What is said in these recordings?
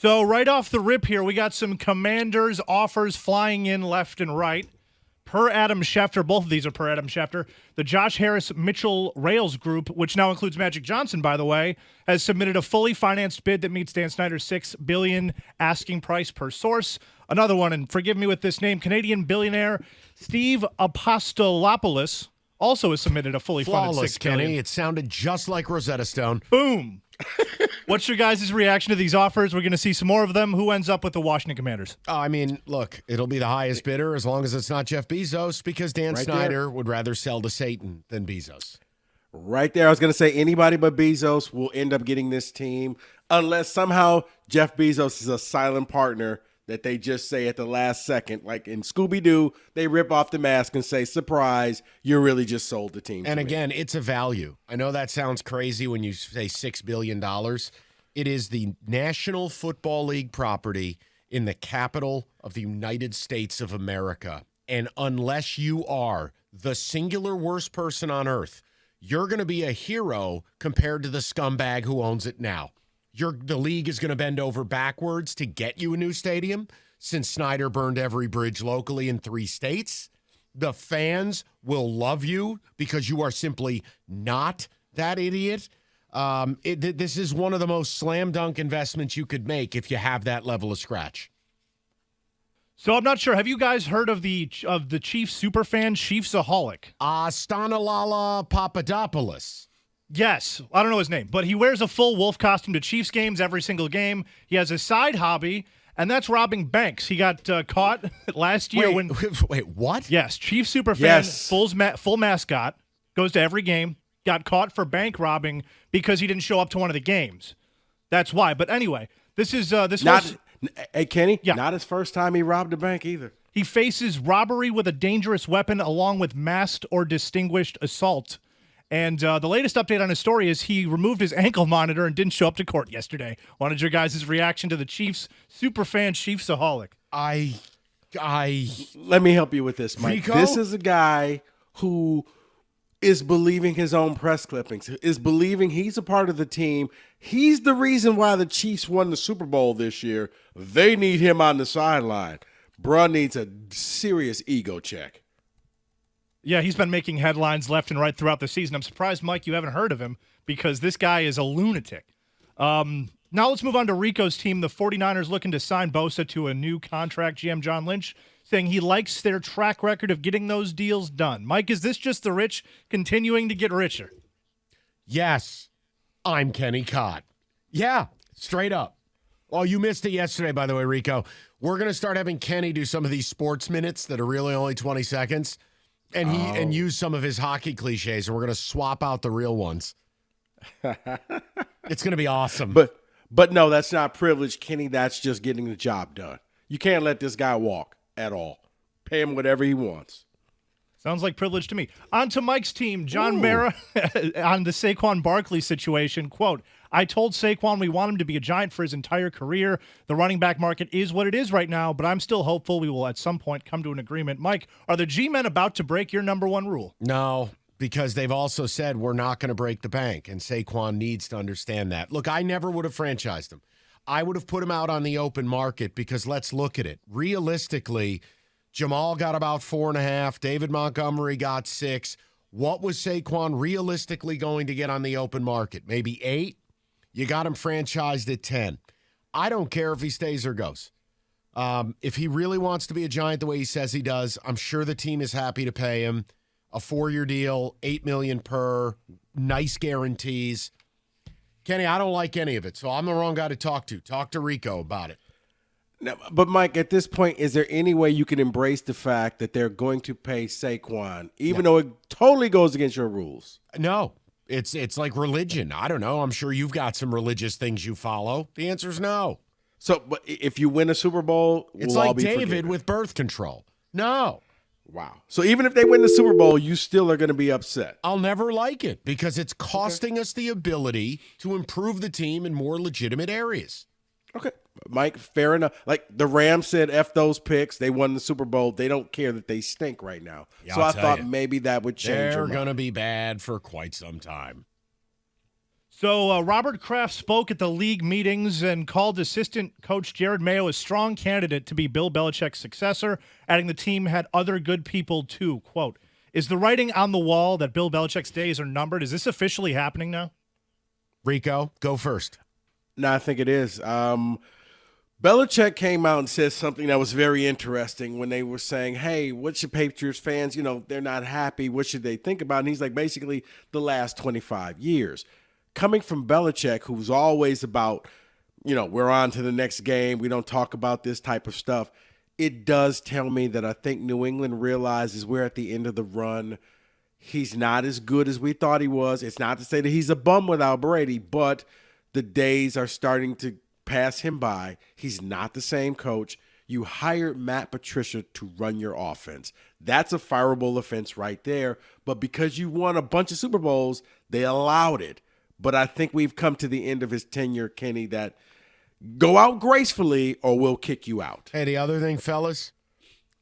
So right off the rip here, we got some Commanders offers flying in left and right. Per Adam Schefter, both of these are per Adam Schefter, the Josh Harris Mitchell Rails Group, which now includes Magic Johnson, by the way, has submitted a fully financed bid that meets Dan Snyder's $6 billion asking price per source. Another one, and forgive me with this name, Canadian billionaire Steve Apostolopoulos also has submitted a fully funded $6 billion. Kenny. It sounded just like Rosetta Stone. Boom. What's your guys' reaction to these offers? We're going to see some more of them. Who ends up with the Washington Commanders? I mean, look, it'll be the highest bidder as long as it's not Jeff Bezos, because Dan Snyder would rather sell to Satan than Bezos. Right there. I was going to say anybody but Bezos will end up getting this team unless somehow Jeff Bezos is a silent partner that they just say at the last second. Like in Scooby-Doo, they rip off the mask and say, surprise, you really just sold the team. And again, it's a value. I know that sounds crazy when you say $6 billion. It is the National Football League property in the capital of the United States of America. And unless you are the singular worst person on earth, you're going to be a hero compared to the scumbag who owns it now. The league is going to bend over backwards to get you a new stadium since Snyder burned every bridge locally in 3 states. The fans will love you because you are simply not that idiot. This is one of the most slam dunk investments you could make if you have that level of scratch. So I'm not sure. Have you guys heard of the Chiefs superfan, Chiefsaholic? Stanilala Papadopoulos. Yes. I don't know his name, but he wears a full wolf costume to Chiefs games every single game. He has a side hobby, and that's robbing banks. He got caught last year Wait, what? Yes, Chiefs superfan, Yes. full mascot, goes to every game, got caught for bank robbing because he didn't show up to one of the games. That's why. But anyway, this is Hey, Kenny, Yeah. not his first time he robbed a bank either. He faces robbery with a dangerous weapon along with masked or distinguished assault. And the latest update on his story is he removed his ankle monitor and didn't show up to court yesterday. Wanted your guys' reaction to the Chiefs superfan Chiefsaholic. Let me help you with this, Mike. Rico? This is a guy who is believing his own press clippings, is believing he's a part of the team. He's the reason why the Chiefs won the Super Bowl this year. They need him on the sideline. Bruh needs a serious ego check. Yeah, he's been making headlines left and right throughout the season. I'm surprised, Mike, you haven't heard of him because this guy is a lunatic. Now let's move on to Rico's team. The 49ers looking to sign Bosa to a new contract. GM John Lynch saying he likes their track record of getting those deals done. Mike, is this just the rich continuing to get richer? Yes, I'm Kenny Cott. Yeah, straight up. Oh, you missed it yesterday, by the way, Rico. We're going to start having Kenny do some of these sports minutes that are really only 20 seconds. And use some of his hockey cliches, and we're going to swap out the real ones. It's going to be awesome. But no, that's not privilege, Kenny. That's just getting the job done. You can't let this guy walk at all. Pay him whatever he wants. Sounds like privilege to me. On to Mike's team, John Mara, on the Saquon Barkley situation. Quote, I told Saquon we want him to be a Giant for his entire career. The running back market is what it is right now, but I'm still hopeful we will at some point come to an agreement. Mike, are the G-men about to break your number one rule? No, because they've also said we're not going to break the bank, and Saquon needs to understand that. Look, I never would have franchised him. I would have put him out on the open market because let's look at it. Realistically, Jamal got about 4.5. David Montgomery got 6. What was Saquon realistically going to get on the open market? Maybe 8? You got him franchised at 10. I don't care if he stays or goes. If he really wants to be a Giant the way he says he does, I'm sure the team is happy to pay him a 4-year deal, $8 million per, nice guarantees. Kenny, I don't like any of it, so I'm the wrong guy to talk to. Talk to Rico about it. No, but, Mike, at this point, is there any way you can embrace the fact that they're going to pay Saquon, even though it totally goes against your rules? No. It's like religion. I don't know. I'm sure you've got some religious things you follow. The answer is no. So, but if you win a Super Bowl, It's we'll all like be David forgiven. with birth control. No. Wow. So even if they win the Super Bowl, you still are going to be upset. I'll never like it because it's costing us the ability to improve the team in more legitimate areas. Okay. Mike, fair enough. Like the Rams said, F those picks. They won the Super Bowl. They don't care that they stink right now. Yeah, I thought maybe that would change. They're going to be bad for quite some time. So Robert Kraft spoke at the league meetings and called assistant coach Jared Mayo a strong candidate to be Bill Belichick's successor, adding the team had other good people too. Quote, is the writing on the wall that Bill Belichick's days are numbered? Is this officially happening now? Rico, go first. No, I think it is. Belichick came out and said something that was very interesting when they were saying, hey, what should Patriots fans, they're not happy. What should they think about? And he's like, basically the last 25 years. Coming from Belichick, who's always about, we're on to the next game. We don't talk about this type of stuff. It does tell me that I think New England realizes we're at the end of the run. He's not as good as we thought he was. It's not to say that he's a bum without Brady, but the days are starting to pass him by. He's not the same coach. You hired Matt Patricia to run your offense. That's a fireable offense right there. But because you won a bunch of Super Bowls, they allowed it. But I think we've come to the end of his tenure, Kenny, that go out gracefully or we'll kick you out. Hey, the other thing, fellas,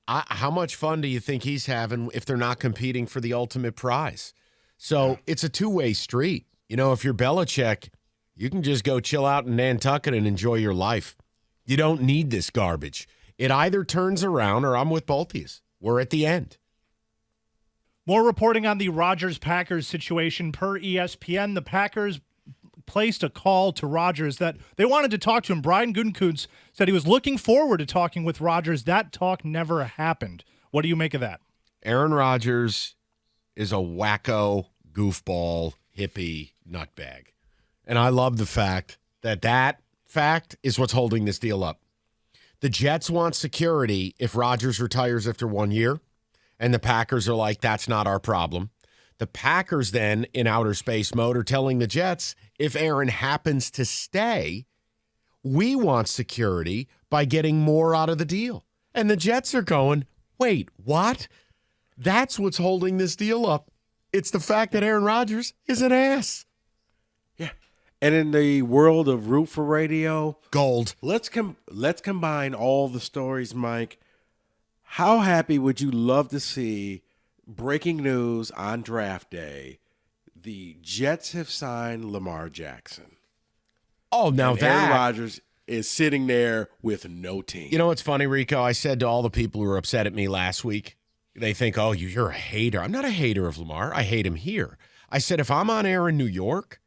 how much fun do you think he's having if they're not competing for the ultimate prize? So it's a two-way street. If you're Belichick, you can just go chill out in Nantucket and enjoy your life. You don't need this garbage. It either turns around or I'm with both of you. We're at the end. More reporting on the Rodgers-Packers situation. Per ESPN, the Packers placed a call to Rodgers that they wanted to talk to him. Brian Gutekunst said he was looking forward to talking with Rodgers. That talk never happened. What do you make of that? Aaron Rodgers is a wacko, goofball, hippie nutbag. And I love the fact that fact is what's holding this deal up. The Jets want security if Rodgers retires after 1 year. And the Packers are like, that's not our problem. The Packers then, in outer space mode, are telling the Jets, if Aaron happens to stay, we want security by getting more out of the deal. And the Jets are going, wait, what? That's what's holding this deal up. It's the fact that Aaron Rodgers is an ass. Yeah. And in the world of Root for Radio, gold. Let's combine all the stories, Mike. How happy would you love to see breaking news on draft day? The Jets have signed Lamar Jackson. Oh, now and that Aaron Rodgers is sitting there with no team. You know what's funny, Rico? I said to all the people who were upset at me last week, they think, oh, you're a hater. I'm not a hater of Lamar. I hate him here. I said, if I'm on air in New York,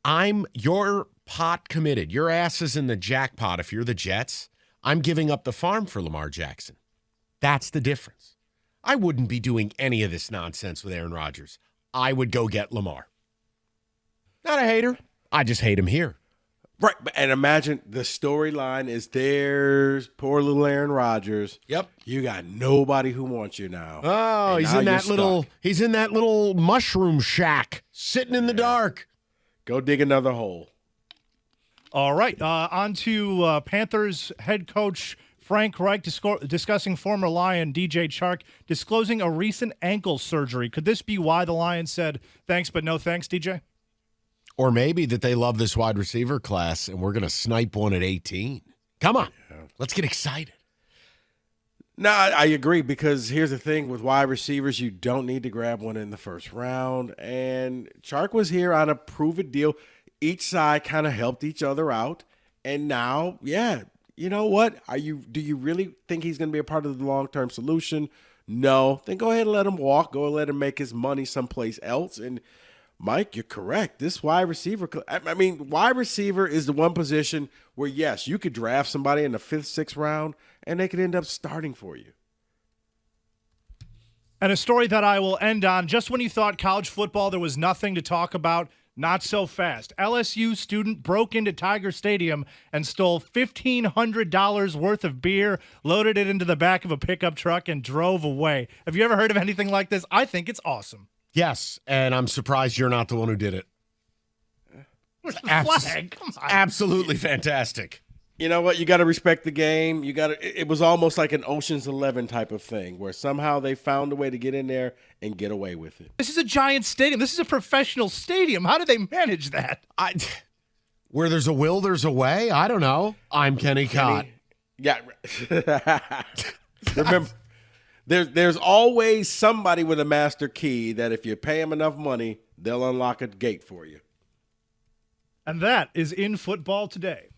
you're pot committed. Your ass is in the jackpot if you're the Jets. I'm giving up the farm for Lamar Jackson. That's the difference. I wouldn't be doing any of this nonsense with Aaron Rodgers. I would go get Lamar. Not a hater. I just hate him here. Right. And imagine the storyline is there's poor little Aaron Rodgers. Yep. You got nobody who wants you now. Oh, he's in that little mushroom shack sitting in the dark. Go dig another hole. All right. On to Panthers head coach Frank Reich discussing former Lion DJ Chark disclosing a recent ankle surgery. Could this be why the Lions said thanks but no thanks, DJ? Or maybe that they love this wide receiver class and we're going to snipe one at 18. Come on. Let's get excited. No, I agree, because here's the thing. With wide receivers, you don't need to grab one in the first round. And Chark was here on a prove-it deal. Each side kind of helped each other out. And now, you know what? Do you really think he's going to be a part of the long-term solution? No. Then go ahead and let him walk. Go and let him make his money someplace else. And Mike, you're correct. This wide receiver, wide receiver is the one position where, yes, you could draft somebody in the 5th, 6th round, and they could end up starting for you. And a story that I will end on, just when you thought college football there was nothing to talk about, not so fast. LSU student broke into Tiger Stadium and stole $1,500 worth of beer, loaded it into the back of a pickup truck, and drove away. Have you ever heard of anything like this? I think it's awesome. Yes, and I'm surprised you're not the one who did it. Flag, come on. Absolutely fantastic. You know what? You got to respect the game. It was almost like an Ocean's 11 type of thing where somehow they found a way to get in there and get away with it. This is a giant stadium. This is a professional stadium. How do they manage that? Where there's a will, there's a way. I don't know. I'm Kenny Cott. Yeah. Remember, there's always somebody with a master key that if you pay them enough money, they'll unlock a gate for you. And that is In Football Today.